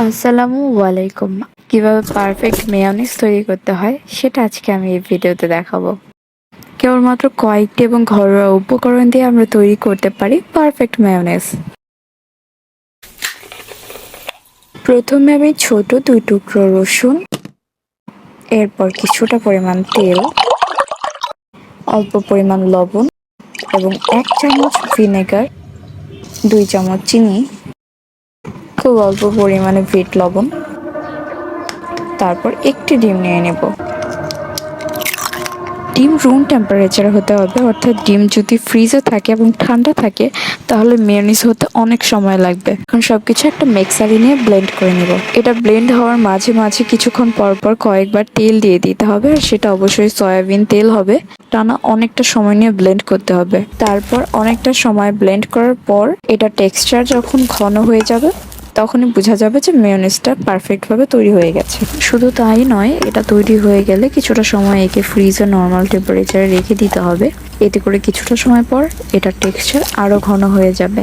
আসসালামু আলাইকুম। কিভাবে পারফেক্ট মেয়োনিজ তৈরি করতে হয় সেটা আজকে আমি এই ভিডিওতে দেখাবো। কেবলমাত্র কয়েকটি এবং ঘরোয়া উপকরণ দিয়ে আমরা তৈরি করতে পারি পারফেক্ট মেয়োনিজ। প্রথমে আমি ছোট 2 টুকরো রসুন, এরপর কিছুটা পরিমাণ তেল, অল্প পরিমাণ লবণ এবং 1 চামচ ভিনেগার, 2 চামচ চিনি, খুব অল্প পরিমাণে বিট লবণ, তারপর একটি ডিম নিয়ে নেব। ডিম রুম টেম্পারেচারে হতে হবে, অর্থাৎ ডিম যদি ফ্রিজে থাকে এবং ঠান্ডা থাকে তাহলে মেয়োনিজ হতে অনেক সময় লাগবে। এখন সবকিছু একটা মিক্সারে নিয়ে ব্লেন্ড করে নেব। এটা ব্লেন্ড হওয়ার মাঝে মাঝে কিছুক্ষণ পর পর কয়েকবার তেল দিয়ে দিতে হবে, আর সেটা অবশ্যই সয়াবিন তেল হবে। টানা অনেকটা সময় নিয়ে ব্লেন্ড করতে হবে। তারপর অনেকটা সময় ব্লেন্ড করার পর এটা টেক্সচার যখন ঘন হয়ে যাবে তখনই বোঝা যাবে যে মেয়োনিজটা পারফেক্টভাবে তৈরি হয়ে গেছে। শুধু তাই নয়, এটা তৈরি হয়ে গেলে কিছুটা সময় একে ফ্রিজে নর্মাল টেম্পারেচারে রেখে দিতে হবে। এতে করে কিছুটা সময় পর এটার টেক্সচার আরও ঘন হয়ে যাবে।